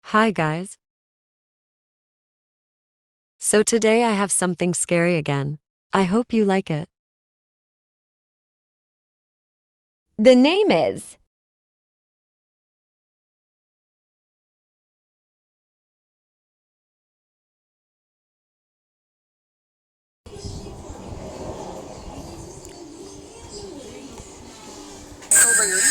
Hi guys. So today I have something scary again. I hope you like it. The name is Ikaw ba yun?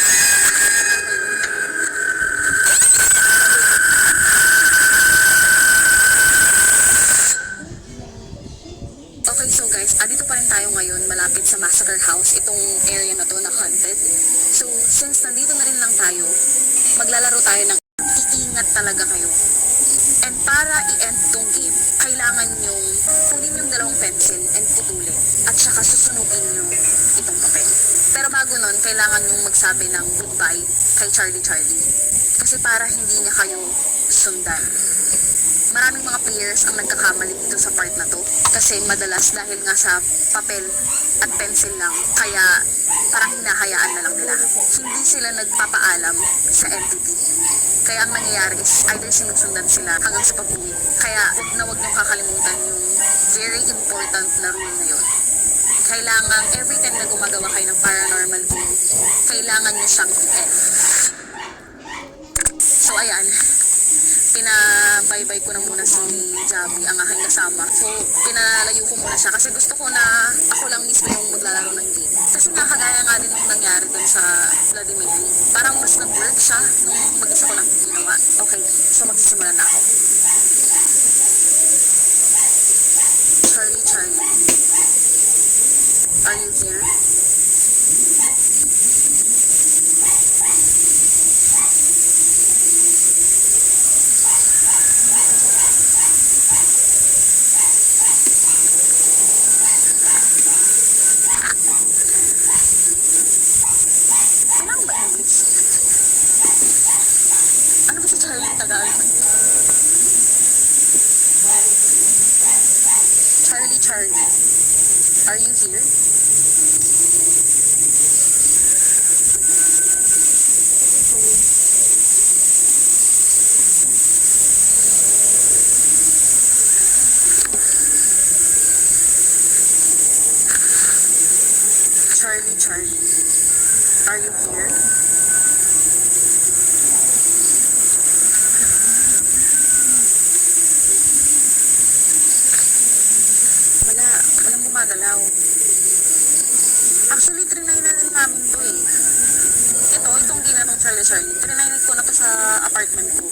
Okay, so guys, dito pa rin tayo ngayon malapit sa Massacre House, itong area na to na haunted. So, since nandito na rin lang tayo, maglalaro tayo ng iingat talaga kayo. And para i-end tong game, kailangan yung kunin yung dalawang pencil and putulin. At saka susunugin nyo itong papel. Pero bago nun, kailangan yung magsabi ng goodbye kay Charlie Charlie. Kasi para hindi niya kayo sundan. Maraming mga players ang nagkakamali dito sa part na to. Kasi madalas dahil nga sa papel at pencil lang, kaya parang hinahayaan na lang nila. Hindi sila nagpapaalam sa entity. Kaya ang nangyayari is either sinusundan sila hanggang sa pag-uwi. Kaya wag niyong kakalimutan yung very important na rule na yun. Kailangan every time na gumagawa kayo ng paranormal game, kailangan niyo siyang i-end. So ayan, pinabaybay ko na muna si Javi, ang aking kasama. So, pinalayo ko muna siya kasi gusto ko na ako lang mismo yung maglalaro ng game. Kasi nakagaya nga din yung nangyari dun sa Bloody Mary. Parang mas nag-work siya nung mag-isa ko lang ginawa. Okay, so magsisimula na ako. Charlie, Charlie. Are you here? Kailangan ba English? Ano ba si Charlie Tagalog? Charlie, Charlie. Are you here? Charlie, Charlie. Are you here? Walang gumagalaw. Actually, trinay na rin namin to eh. Itong ginatong Charlie Charlie, trinay ko na to sa apartment ko.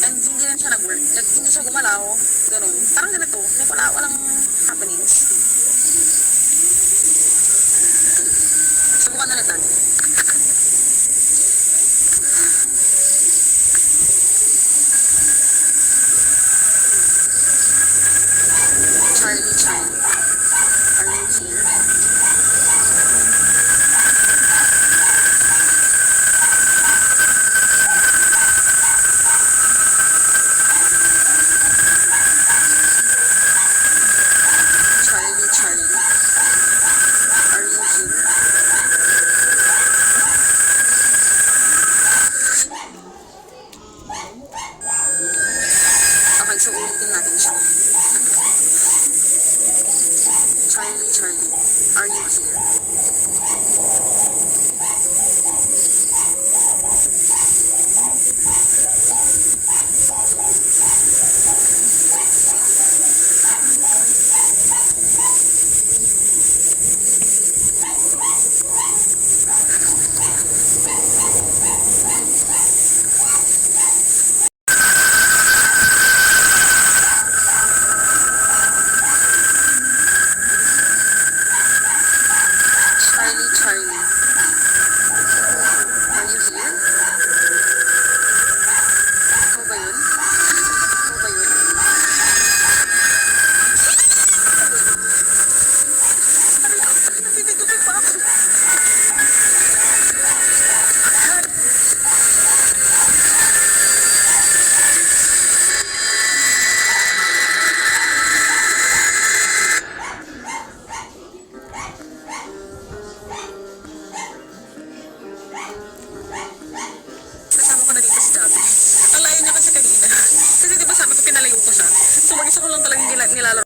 And hindi rin siya nag-work. Like, hindi siya gumalaw. Ganun. Parang ganito. Like, walang happenings. Subukan na natin. Charlie Charlie. Are you here? Charlie Charlie. Are you here? Okay, so ulitin natin siya. Charlie Charlie. Are you here? nilalaro